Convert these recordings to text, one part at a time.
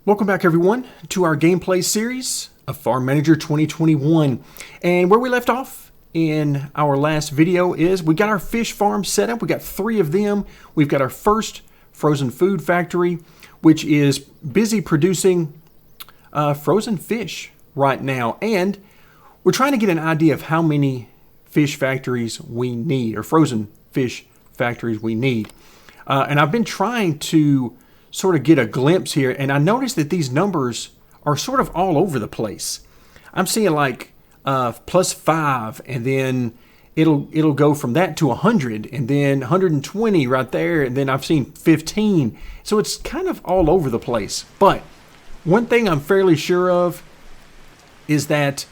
Welcome back everyone to our gameplay series of Farm Manager 2021. And where we left off in our last video is we got our fish farm set up. We got 3 of them. We've got our first frozen food factory, which is busy producing frozen fish right now. And we're trying to get an idea of how many fish factories we need, or frozen fish factories we need. And I've been trying to sort of get a glimpse here, and I noticed that these numbers are sort of all over the place. I'm seeing like +5, and then it'll go from that to 100, and then 120 right there, and then I've seen 15. So it's kind of all over the place. But one thing I'm fairly sure of is that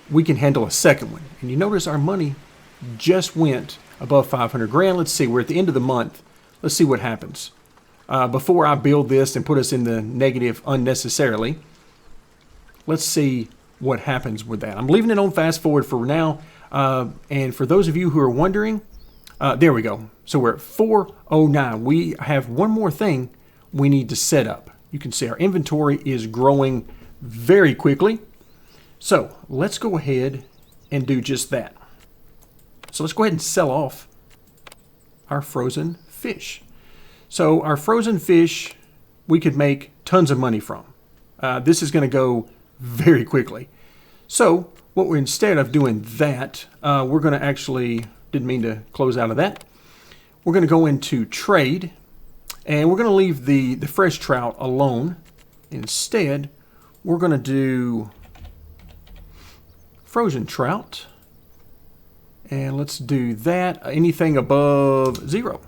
we can handle a second one. And you notice our money just went above 500 grand. Let's see, we're at the end of the month. Let's see what happens. Before I build this and put us in the negative unnecessarily, let's see what happens with that. I'm leaving it on fast forward for now. And for those of you who are wondering, there we go. So we're at 409. We have one more thing we need to set up. You can see our inventory is growing very quickly. So let's go ahead and do just that. So let's go ahead and sell off our frozen fish. So our frozen fish, we could make tons of money from. This is going to go very quickly. So what we're, instead of doing that, we're going to actually, didn't mean to close out of that. We're going to go into trade, and we're going to leave the fresh trout alone. Instead, we're going to do frozen trout. And let's do that. Anything above 0.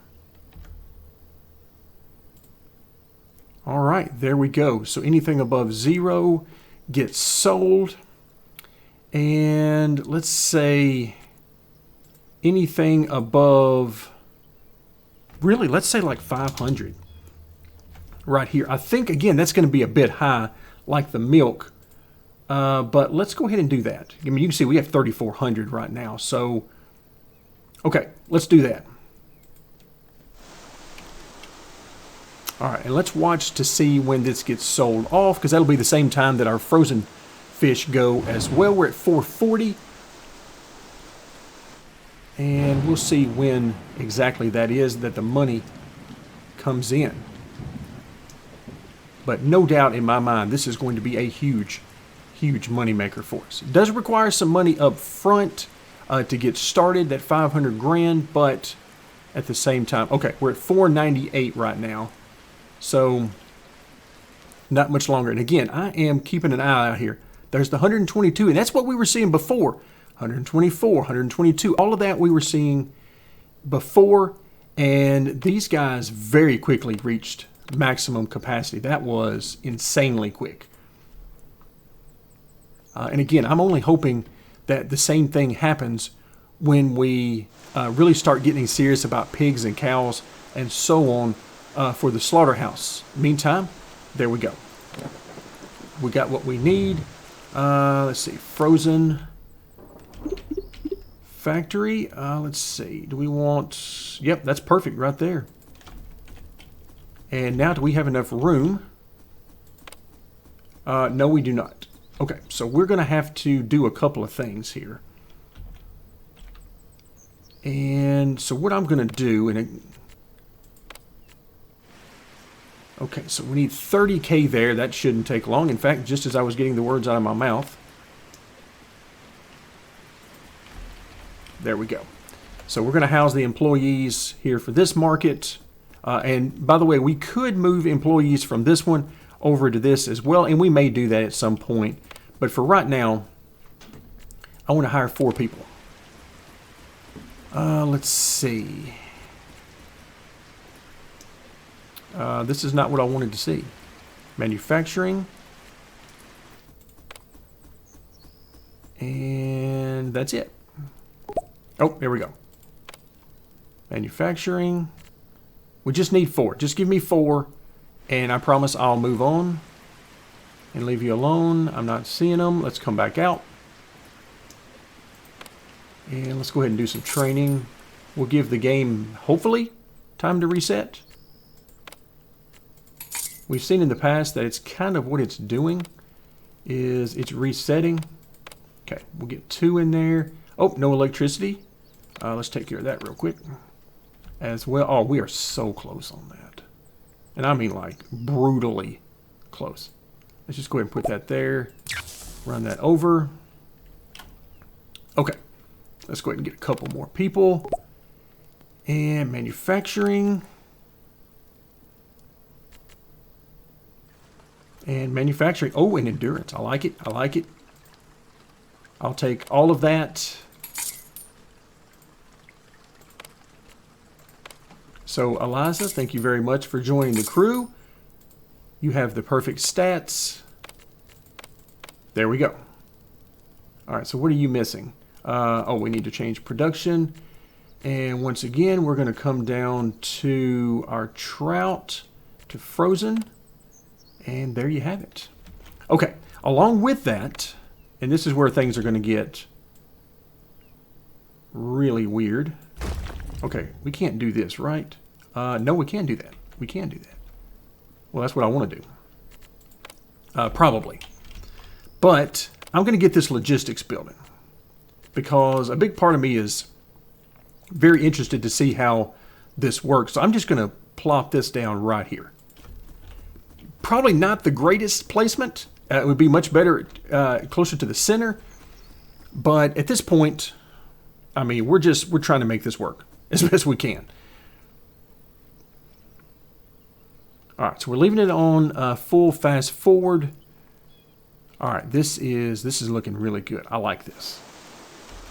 All right, there we go. So anything above 0 gets sold. And let's say anything above, really, let's say like 500 right here. I think, again, that's going to be a bit high, like the milk. But let's go ahead and do that. I mean, you can see we have 3,400 right now. So, okay, let's do that. All right, and let's watch to see when this gets sold off, because that'll be the same time that our frozen fish go as well. We're at 440. And we'll see when exactly that is that the money comes in. But no doubt in my mind, this is going to be a huge money maker for us. It does require some money up front to get started, that 500 grand, but at the same time, okay, we're at 498 right now. So, not much longer. And again, I am keeping an eye out here. There's the 122, and that's what we were seeing before. 124, 122, all of that we were seeing before. And these guys very quickly reached maximum capacity. That was insanely quick. And again, I'm only hoping that the same thing happens when we really start getting serious about pigs and cows and so on. For the slaughterhouse. Meantime, there we go. We got what we need. Let's see, frozen factory. Let's see, do we want, yep, that's perfect right there. And now do we have enough room? No, we do not. Okay, so we're going to have to do a couple of things here. And so what I'm going to do, okay, so we need 30K there. That shouldn't take long. In fact, just as I was getting the words out of my mouth. There we go. So we're going to house the employees here for this market. And by the way, we could move employees from this one over to this as well. And we may do that at some point. But for right now, I want to hire 4 people. Let's see. This is not what I wanted to see. Manufacturing. And that's it. Oh, there we go. Manufacturing. We just need 4. Just give me 4, and I promise I'll move on and leave you alone. I'm not seeing them. Let's come back out. And let's go ahead and do some training. We'll give the game, hopefully, time to reset. We've seen in the past that it's kind of what it's doing is it's resetting. Okay, we'll get 2 in there. Oh, no electricity. Let's take care of that real quick as well. Oh, we are so close on that. And I mean like brutally close. Let's just go ahead and put that there. Run that over. Okay, let's go ahead and get a couple more people. And manufacturing. And manufacturing. Oh, and endurance. I like it. I like it. I'll take all of that. So, Eliza, thank you very much for joining the crew. You have the perfect stats. There we go. All right, so what are you missing? Oh, we need to change production. And once again, we're going to come down to our trout to frozen. And there you have it. Okay, along with that, and this is where things are going to get really weird. Okay, we can't do this, right? No, we can't do that. We can do that. Well, that's what I want to do. Probably. But I'm going to get this logistics building because a big part of me is very interested to see how this works. So I'm just going to plop this down right here. Probably not the greatest placement. It would be much better closer to the center. But at this point, I mean, we're trying to make this work as best we can. All right, so we're leaving it on full fast forward. All right, this is looking really good. I like this.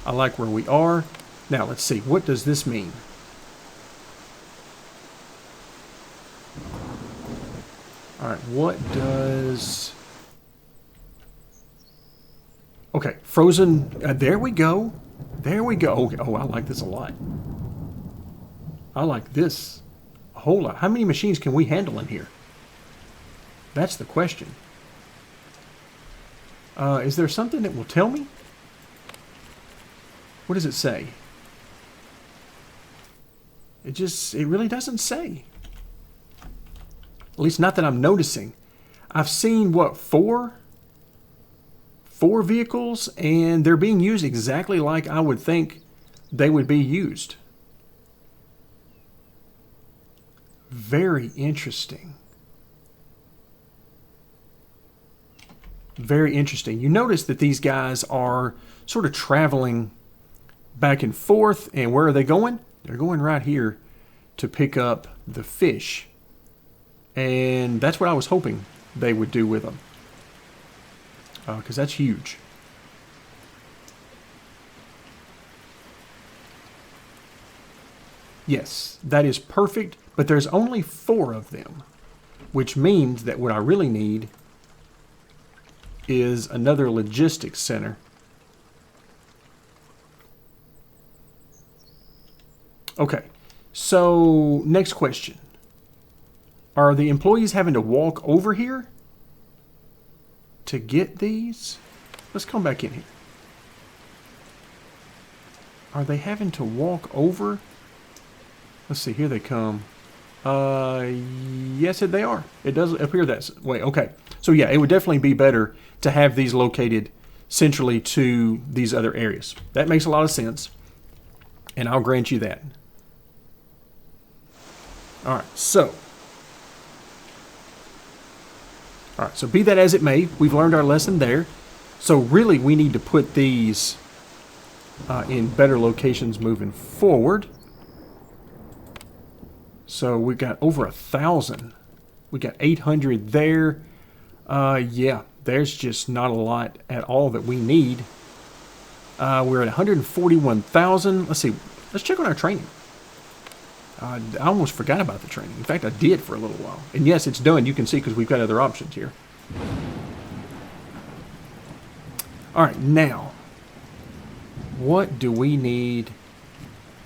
I like where we are. Now, let's see. What does this mean? All right, what does... Okay, frozen... there we go. There we go. Okay. Oh, I like this a lot. I like this a whole lot. How many machines can we handle in here? That's the question. Is there something that will tell me? What does it say? It really doesn't say. At least not that I'm noticing. I've seen, what, four vehicles, and they're being used exactly like I would think they would be used. Very interesting. Very interesting. You notice that these guys are sort of traveling back and forth, and where are they going? They're going right here to pick up the fish. And that's what I was hoping they would do with them. Because that's huge. Yes, that is perfect, but there's only 4 of them, which means that what I really need is another logistics center. Okay, so next question. Are the employees having to walk over here to get these? Let's come back in here. Are they having to walk over? Let's see, here they come. Yes, they are. It does appear that way. Okay, so yeah, it would definitely be better to have these located centrally to these other areas. That makes a lot of sense, and I'll grant you that. All right, so be that as it may, we've learned our lesson there. So really, we need to put these in better locations moving forward. So we've got over 1,000. We got 800 there. Yeah, there's just not a lot at all that we need. We're at 141,000. Let's see. Let's check on our training. I almost forgot about the training. In fact, I did for a little while. And yes, it's done. You can see because we've got other options here. All right, now, what do we need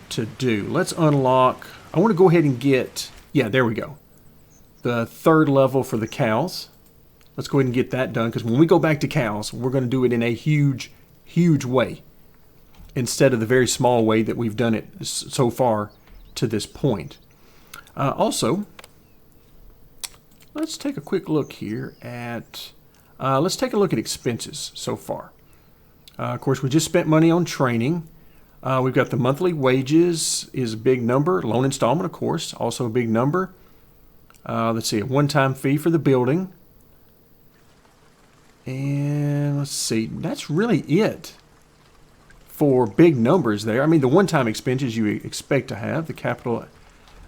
to do? Let's unlock. I want to go ahead and get, yeah, there we go. The 3rd level for the cows. Let's go ahead and get that done because when we go back to cows, we're going to do it in a huge, huge way instead of the very small way that we've done it so far to this point. Also, let's take a quick look here at, let's take a look at expenses so far. Of course, we just spent money on training. We've got the monthly wages is a big number. Loan installment, of course, also a big number. Let's see, a one-time fee for the building. And let's see, that's really it for big numbers there. I mean, the one-time expenses you expect to have, the capital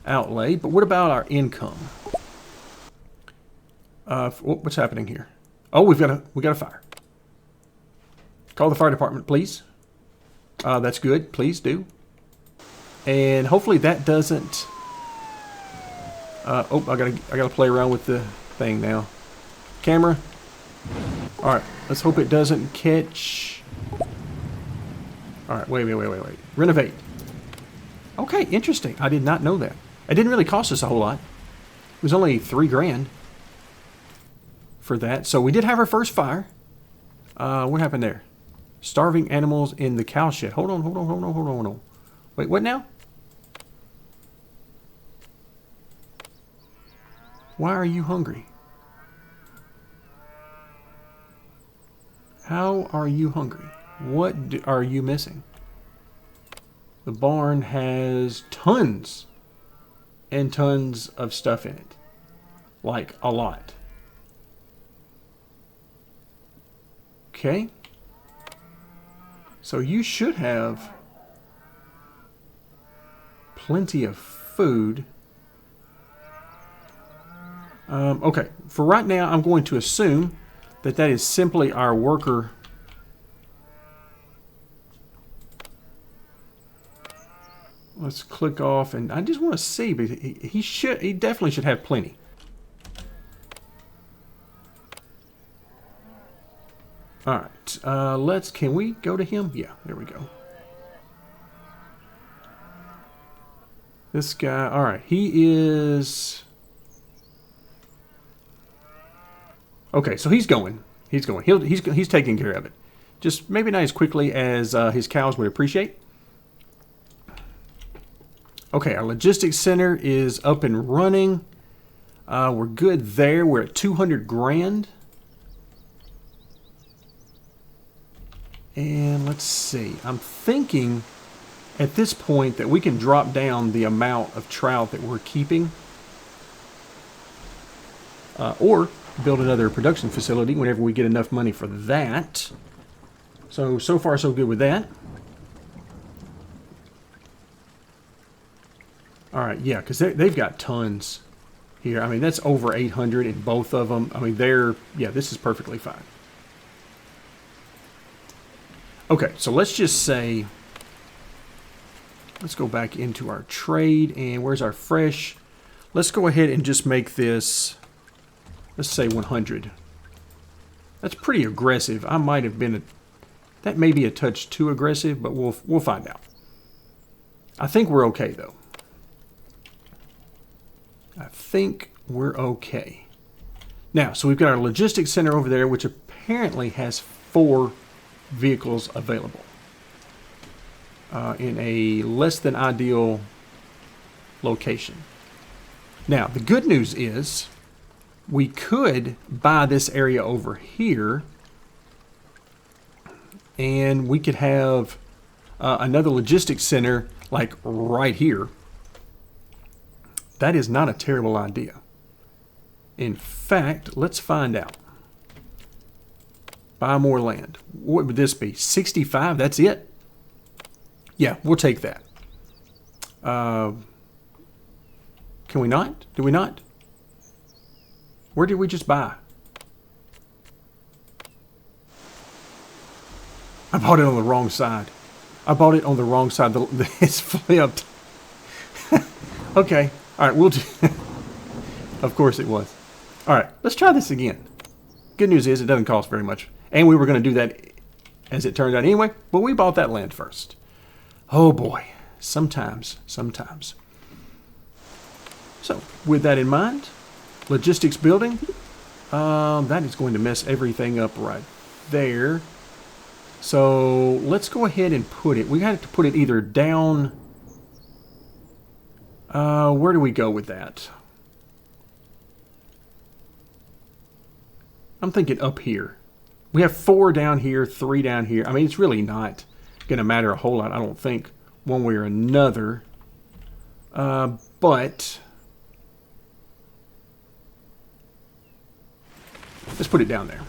outlay. But what about our income? What's happening here? Oh, we got a fire. Call the fire department, please. That's good. Please do. And hopefully that doesn't. Oh, I gotta play around with the thing now. Camera. All right. Let's hope it doesn't catch. All right. Wait. Renovate. Okay. Interesting. I did not know that. It didn't really cost us a whole lot. It was only $3,000 for that. So we did have our first fire. What happened there? Starving animals in the cow shed. Hold on. Wait, what now? Why are you hungry? How are you hungry? What are you missing? The barn has tons and tons of stuff in it. Like a lot. Okay. So you should have plenty of food. Okay, for right now, I'm going to assume that that is simply our worker. Let's click off, and I just want to see, but he definitely should have plenty. All right, can we go to him? Yeah, there we go. This guy, all right, he is... Okay, so he's going. He's taking care of it. Just maybe not as quickly as his cows would appreciate. Okay, our logistics center is up and running. We're good there. We're at 200 grand. And let's see. I'm thinking at this point that we can drop down the amount of trout that we're keeping. Or build another production facility whenever we get enough money for that. So far so good with that. All right, yeah, because they've got tons here. I mean, that's over 800 in both of them. I mean, yeah, this is perfectly fine. Okay, so let's just say, let's go back into our trade, and where's our fresh? Let's go ahead and just make this, let's say 100. That's pretty aggressive. I might have been, that may be a touch too aggressive, but we'll find out. I think we're okay, though. I think we're okay. Now, so we've got our logistics center over there, which apparently has 4 vehicles available in a less than ideal location. Now, the good news is we could buy this area over here, and we could have another logistics center like right here. That is not a terrible idea. In fact, let's find out. Buy more land. What would this be? 65? That's it? Yeah, we'll take that. Can we not? Do we not? Where did we just buy? I bought it on the wrong side. I bought it on the wrong side. It's flipped. Okay. All right, we'll do. Of course it was. All right, let's try this again. Good news is it doesn't cost very much. And we were going to do that as it turned out anyway, but we bought that land first. Oh boy, sometimes. So, with that in mind, logistics building, that is going to mess everything up right there. So, let's go ahead and put it. We got to put it either down. Where do we go with that? I'm thinking up here. We have 4 down here, 3 down here. I mean, it's really not going to matter a whole lot, I don't think, one way or another. But let's put it down there.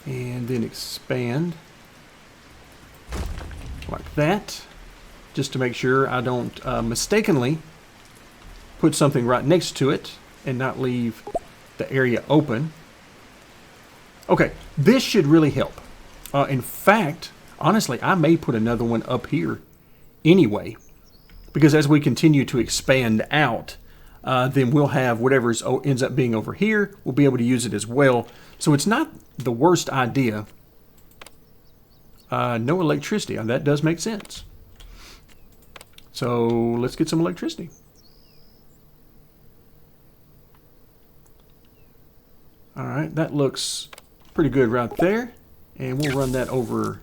And then expand like that, just to make sure I don't mistakenly put something right next to it and not leave the area open. Okay, this should really help. In fact, honestly, I may put another one up here anyway, because as we continue to expand out, then we'll have whatever ends up being over here, we'll be able to use it as well. So it's not the worst idea. No electricity, that does make sense. So let's get some electricity. All right, that looks pretty good right there. And we'll run that over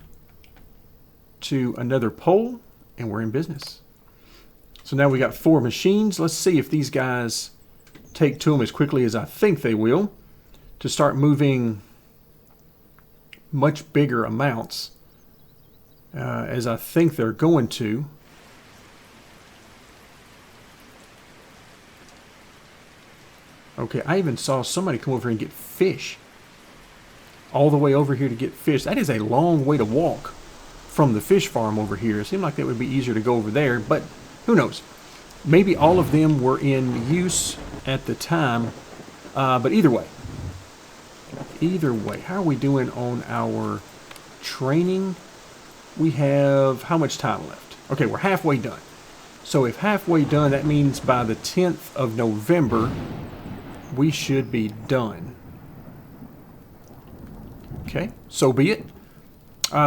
to another pole, and we're in business. So now we got 4 machines. Let's see if these guys take to them as quickly as I think they will, to start moving much bigger amounts, as I think they're going to. Okay, I even saw somebody come over here and get fish. All the way over here to get fish. That is a long way to walk from the fish farm over here. It seemed like that would be easier to go over there, but who knows? Maybe all of them were in use at the time. But either way, how are we doing on our training? We have how much time left? Okay, we're halfway done. So if halfway done, that means by the 10th of November, we should be done. Okay, so be it.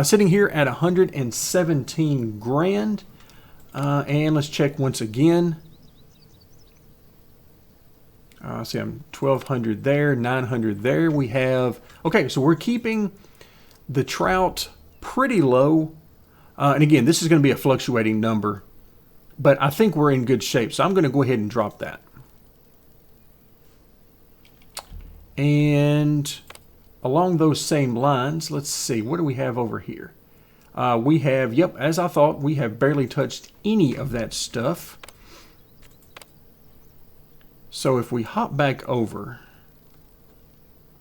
Sitting here at 117 grand. And let's check once again. See, I'm 1,200 there, 900 there. We have, okay, so we're keeping the trout pretty low. And again, this is going to be a fluctuating number, but I think we're in good shape. So I'm going to go ahead and drop that. And along those same lines, let's see, what do we have over here? We have, yep, as I thought, we have barely touched any of that stuff. So if we hop back over,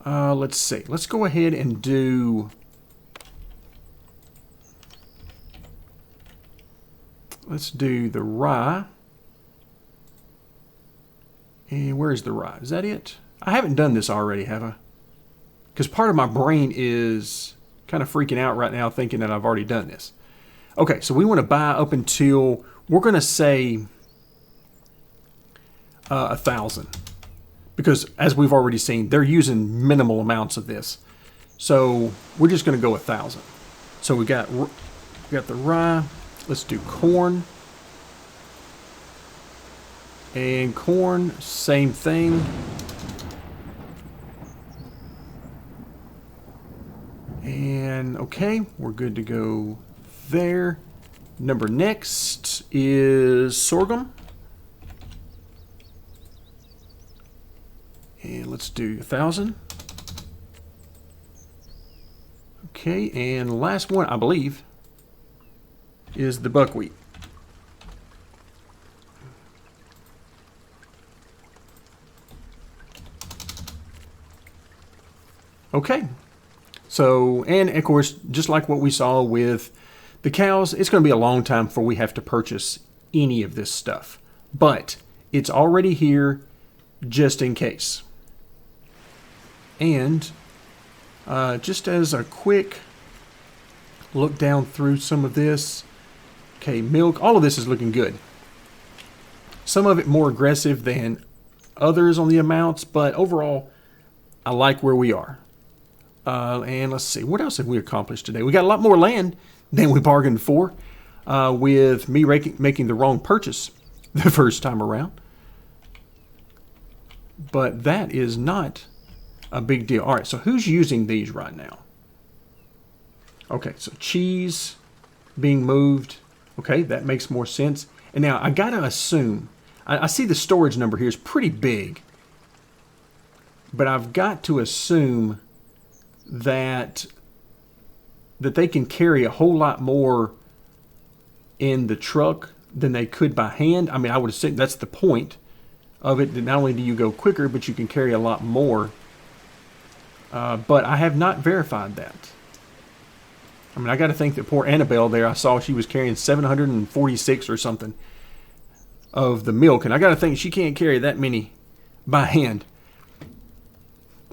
let's see, let's go ahead and do, let's do the rye. And where's the rye? Is that it? I haven't done this already, have I? Because part of my brain is kind of freaking out right now thinking that I've already done this. Okay, so we want to buy up until, we're going to say 1,000. Because as we've already seen, they're using minimal amounts of this. So we're just going to go 1,000. So we got the rye. Let's do corn. And corn, same thing. And okay, we're good to go there. Number next is sorghum. And let's do 1,000. Okay, and last one, I believe, is the buckwheat. Okay. So, and of course, just like what we saw with the cows, it's going to be a long time before we have to purchase any of this stuff. But it's already here just in case. And just as a quick look down through some of this, okay, milk, all of this is looking good. Some of it more aggressive than others on the amounts, but overall, I like where we are. And let's see, what else have we accomplished today? We got a lot more land than we bargained for, with me making the wrong purchase the first time around. But that is not a big deal. All right, so who's using these right now? Okay, so cheese being moved. Okay, that makes more sense. And now I gotta assume, I see the storage number here is pretty big. but I've got to assume that they can carry a whole lot more in the truck than they could by hand. I mean, I would assume that's the point of it, that not only do you go quicker, but you can carry a lot more. But I have not verified that. I mean, I got to think that poor Annabelle there, I saw she was carrying 746 or something of the milk, and I got to think she can't carry that many by hand.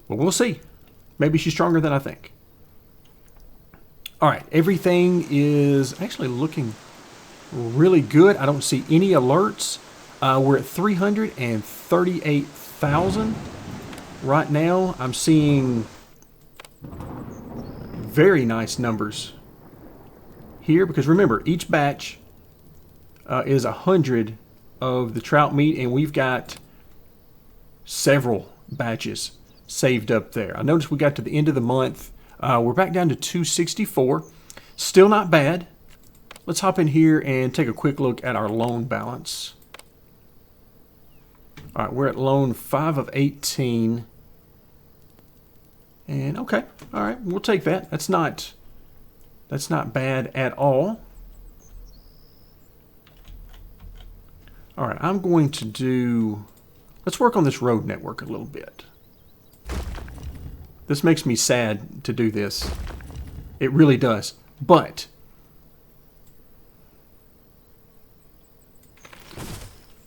But we'll see. Maybe she's stronger than I think. All right, everything is actually looking really good. I don't see any alerts. We're at 338,000 right now. I'm seeing very nice numbers here, because remember, each batch is 100 of the trout meat, and we've got several batches saved up there. I noticed we got to the end of the month. We're back down to 264. Still not bad. Let's hop in here and take a quick look at our loan balance. All right, we're at loan 5 of 18. And okay, all right, we'll take that. That's not bad at all. All right, I'm going to do, let's work on this road network a little bit. This makes me sad to do this. It really does. But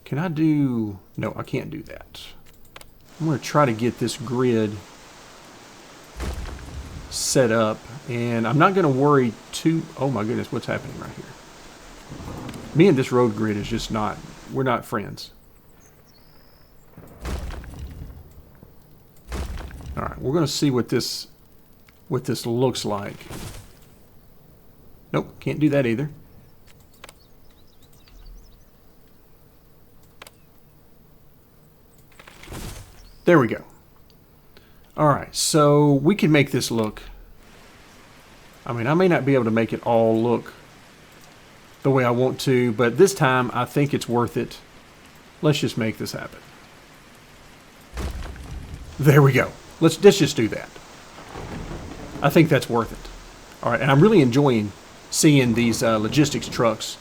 can I do, no, I can't do that. I'm going to try to get this grid set up, and I'm not going to worry too, oh my goodness, what's happening right here? Me and this road grid is just not, we're not friends. All right, we're going to see what this looks like. Nope, can't do that either. There we go. All right, so we can make this look. I mean, I may not be able to make it all look the way I want to, but this time I think it's worth it. Let's just make this happen. There we go. Let's just do that. I think that's worth it. All right, and I'm really enjoying seeing these logistics trucks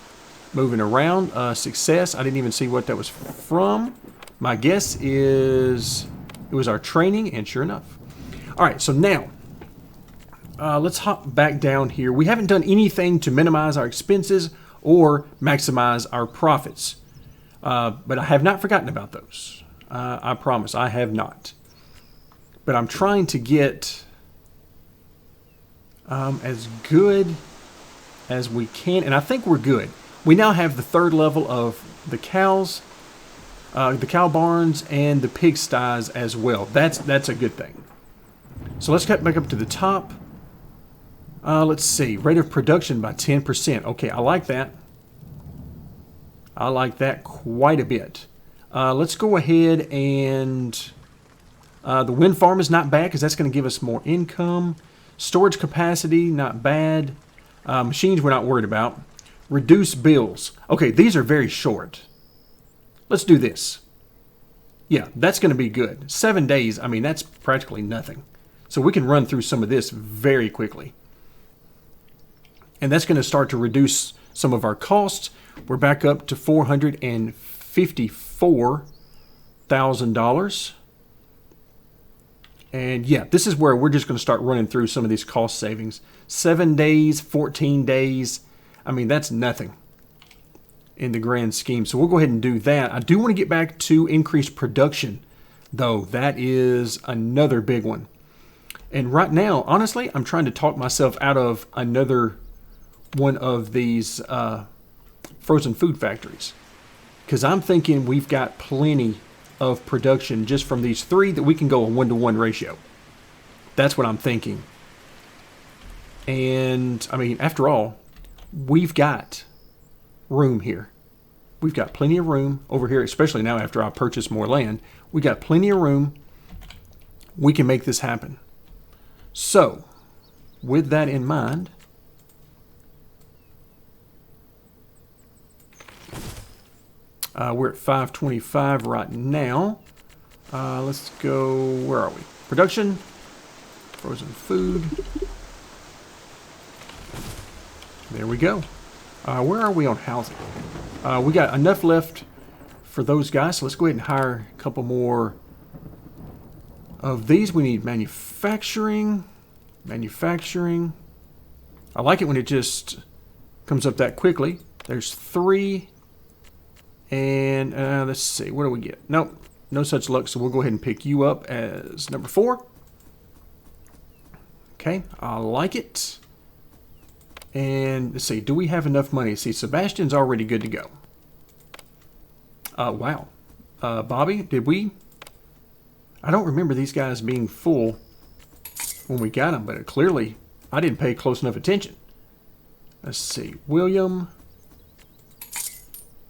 moving around. Success, I didn't even see what that was from. My guess is it was our training, and sure enough. All right, so now let's hop back down here. We haven't done anything to minimize our expenses or maximize our profits, but I have not forgotten about those. I promise, I have not. But I'm trying to get as good as we can, and I think we're good. We now have the third level of the cows, the cow barns, and the pigsties as well. That's a good thing. So let's get back up to the top. Let's see, rate of production by 10%. Okay, I like that. I like that quite a bit. Let's go ahead and the wind farm is not bad, because that's going to give us more income. Storage capacity, not bad. Machines we're not worried about. Reduce bills. Okay, these are very short. Let's do this. Yeah, that's going to be good. 7 days, I mean, that's practically nothing. So we can run through some of this very quickly. And that's going to start to reduce some of our costs. We're back up to $454,000. And yeah, this is where we're just going to start running through some of these cost savings. 7 days, 14 days. I mean, that's nothing in the grand scheme. So we'll go ahead and do that. I do want to get back to increased production, though. That is another big one. And right now, honestly, I'm trying to talk myself out of another one of these frozen food factories, because I'm thinking we've got plenty of production just from these three that we can go a 1-to-1 ratio. That's what I'm thinking. And I mean, after all, we've got room here. We've got plenty of room over here, especially now after I purchase more land. We got plenty of room. We can make this happen. So, with that in mind, we're at 525 right now. Let's go, where are we? Production, frozen food. There we go. Where are we on housing? We got enough left for those guys, so let's go ahead and hire a couple more of these. We need manufacturing. Manufacturing. I like it when it just comes up that quickly. There's 3. And let's see, what do we get? Nope, no such luck, so we'll go ahead and pick you up as number 4. Okay, I like it. And let's see, do we have enough money? See, Sebastian's already good to go. Wow. Bobby, did we? I don't remember these guys being full when we got them, but clearly I didn't pay close enough attention. Let's see, William.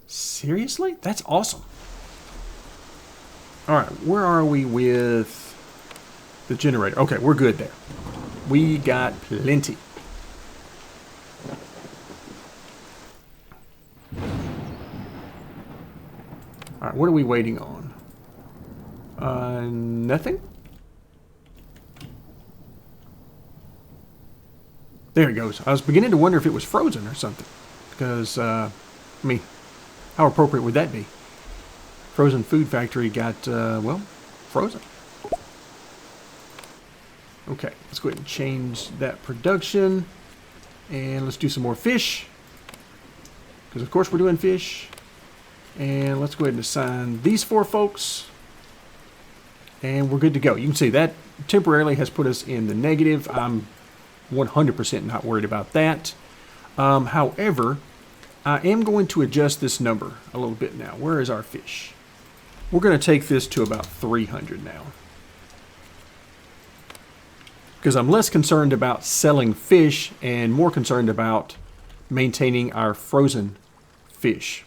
Seriously? That's awesome. All right, where are we with the generator? Okay, we're good there. We got plenty. All right, what are we waiting on? Nothing? There it goes. I was beginning to wonder if it was frozen or something. Because, I mean, how appropriate would that be? Frozen Food Factory got, well, frozen. Okay, let's go ahead and change that production. And let's do some more fish. Because, of course, we're doing fish. And let's go ahead and assign these 4 folks. And we're good to go. You can see that temporarily has put us in the negative. I'm 100% not worried about that. However, I am going to adjust this number a little bit now. Where is our fish? We're going to take this to about 300 now. Because I'm less concerned about selling fish and more concerned about maintaining our frozen fish.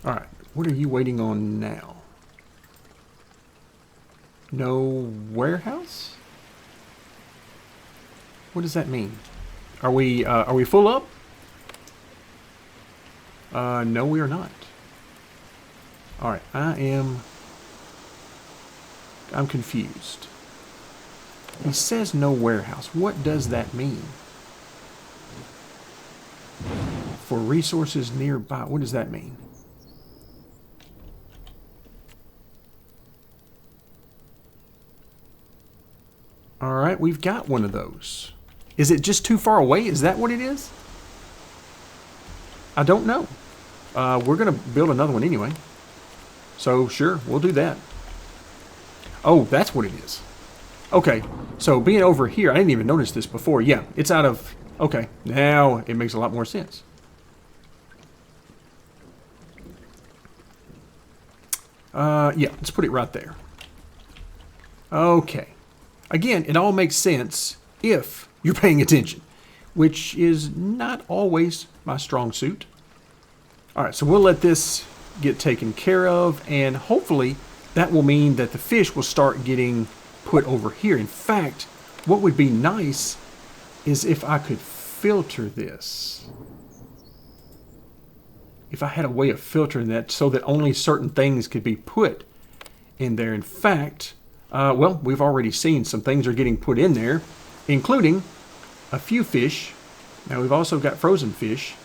All right, what are you waiting on now? No warehouse? What does that mean? Are we full up? No, we are not. All right, I'm confused. He says no warehouse. What does that mean? For resources nearby, what does that mean? All right, we've got one of those. Is it just too far away? Is that what it is? I don't know. We're going to build another one anyway. So, sure, we'll do that. Oh, that's what it is. Okay, so being over here, I didn't even notice this before. Yeah, it's out of... Okay, now it makes a lot more sense. Yeah, let's put it right there. Okay. Again, it all makes sense if you're paying attention, which is not always my strong suit. All right, so we'll let this get taken care of, and hopefully that will mean that the fish will start getting put over here. In fact, what would be nice is if I could filter this. If I had a way of filtering that so that only certain things could be put in there. In fact, well, we've already seen some things are getting put in there, including a few fish. Now, we've also got frozen fish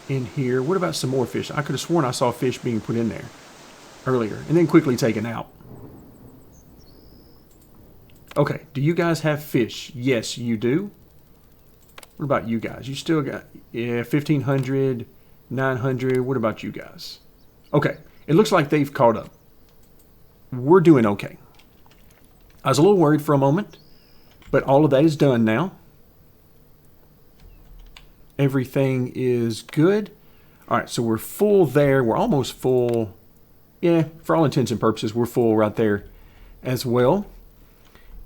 in here. What about some more fish? I could have sworn I saw fish being put in there earlier and then quickly taken out. Okay, do you guys have fish? Yes, you do. What about you guys? You still got 1,500, 900. What about you guys? Okay, it looks like they've caught up. We're doing okay. I was a little worried for a moment, but all of that is done now. Everything is good. All right, so we're full there. We're almost full. Yeah, for all intents and purposes, we're full right there as well.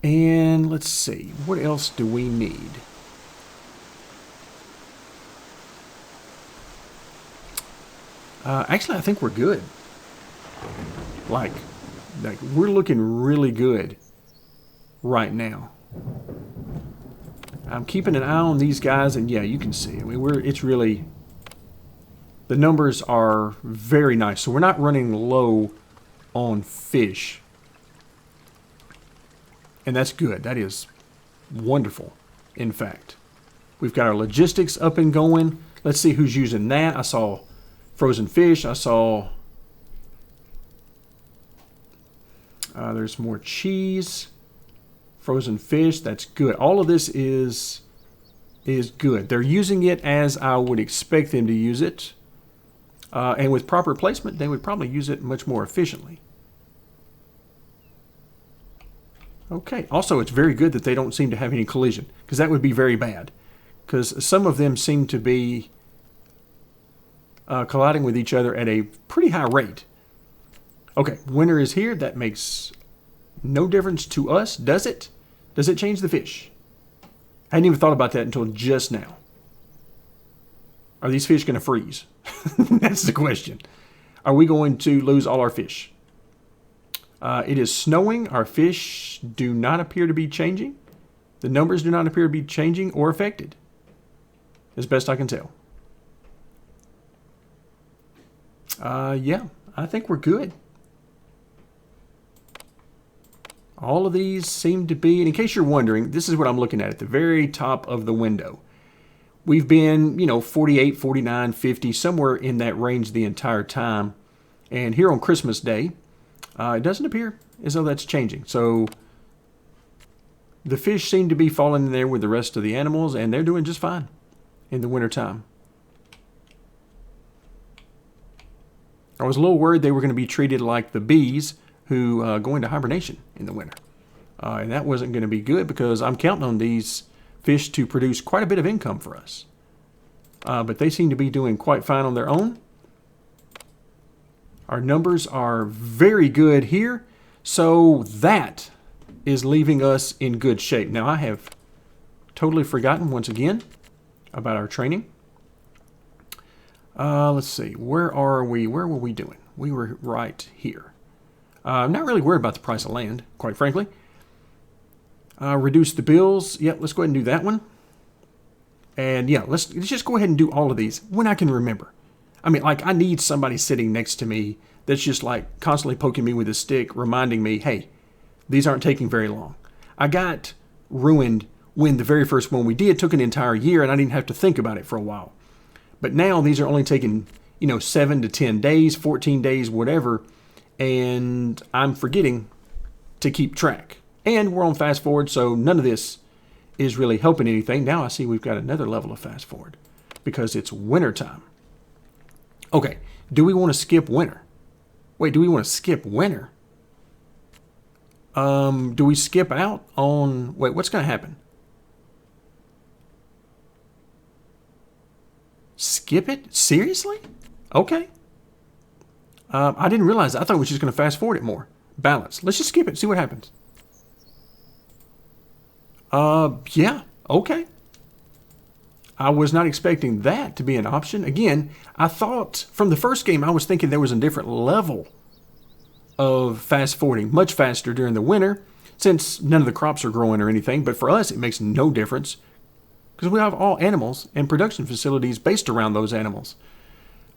And let's see, what else do we need? Actually, I think we're good. Like we're looking really good right now. I'm keeping an eye on these guys, and yeah, you can see. I mean, it's really the numbers are very nice. So we're not running low on fish. And that's good. That is wonderful, in fact. We've got our logistics up and going. Let's see who's using that. I saw frozen fish. I saw there's more cheese, frozen fish. That's good. All of this is good. They're using it as I would expect them to use it. And with proper placement, they would probably use it much more efficiently. Okay. Also, it's very good that they don't seem to have any collision, because that would be very bad. Because some of them seem to be colliding with each other at a pretty high rate. Okay, winter is here. That makes no difference to us, does it? Does it change the fish? I hadn't even thought about that until just now. Are these fish going to freeze? That's the question. Are we going to lose all our fish? It is snowing. Our fish do not appear to be changing. The numbers do not appear to be changing or affected, as best I can tell. Yeah, I think we're good. All of these seem to be, and in case you're wondering, this is what I'm looking at the very top of the window. We've been, 48, 49, 50, somewhere in that range the entire time. And here on Christmas Day, it doesn't appear as though that's changing. So the fish seem to be falling in there with the rest of the animals, and they're doing just fine in the wintertime. I was a little worried they were going to be treated like the bees who go into hibernation in the winter. And that wasn't going to be good, because I'm counting on these fish to produce quite a bit of income for us. But they seem to be doing quite fine on their own. Our numbers are very good here. So that is leaving us in good shape. Now, I have totally forgotten once again about our training. Let's see. Where are we? Where were we doing? We were right here. I'm not really worried about the price of land, quite frankly. Reduce the bills. Yep, let's go ahead and do that one. And yeah, let's just go ahead and do all of these when I can remember. I mean, like, I need somebody sitting next to me that's just like constantly poking me with a stick, reminding me, hey, these aren't taking very long. I got ruined when the very first one we did took an entire year, and I didn't have to think about it for a while. But now these are only taking, 7 to 10 days, 14 days, whatever. And I'm forgetting to keep track. And we're on fast forward, so none of this is really helping anything. Now I see we've got another level of fast forward because it's winter time. Okay, do we want to skip winter? Wait, do we want to skip winter? Do we skip out on... Wait, what's going to happen? Skip it? Seriously? Okay. I didn't realize that. I thought we were just going to fast forward it more. Balance. Let's just skip it. See what happens. Yeah. Okay. I was not expecting that to be an option. Again, I thought from the first game, I was thinking there was a different level of fast forwarding, much faster during the winter, since none of the crops are growing or anything. But for us, it makes no difference because we have all animals and production facilities based around those animals.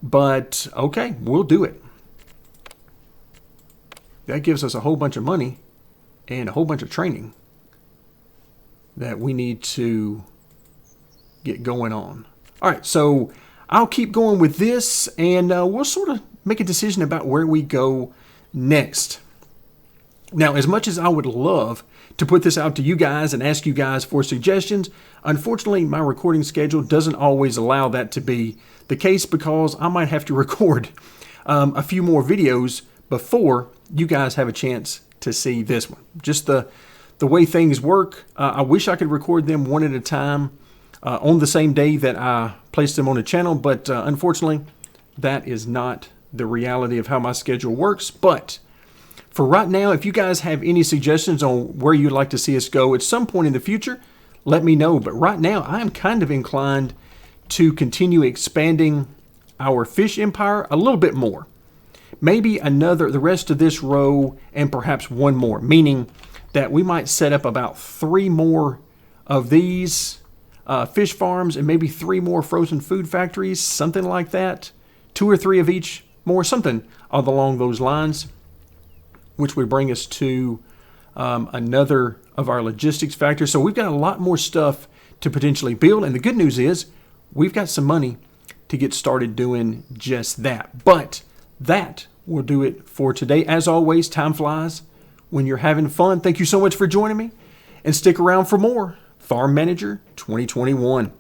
But okay, we'll do it. That gives us a whole bunch of money and a whole bunch of training that we need to get going on. All right, so I'll keep going with this, and we'll sort of make a decision about where we go next. Now, as much as I would love to put this out to you guys and ask you guys for suggestions, unfortunately, my recording schedule doesn't always allow that to be the case, because I might have to record a few more videos before you guys have a chance to see this one. Just the way things work, I wish I could record them one at a time on the same day that I place them on the channel, but unfortunately, that is not the reality of how my schedule works. But for right now, if you guys have any suggestions on where you'd like to see us go at some point in the future, let me know. But right now, I am kind of inclined to continue expanding our fish empire a little bit more. Maybe the rest of this row, and perhaps one more, meaning that we might set up about 3 more of these fish farms and maybe 3 more frozen food factories, something like that, 2 or 3 of each more, something along those lines, which would bring us to another of our logistics factors. So we've got a lot more stuff to potentially build. And the good news is we've got some money to get started doing just that. But that will do it for today. As always, time flies when you're having fun. Thank you so much for joining me, and stick around for more Farm Manager 2021.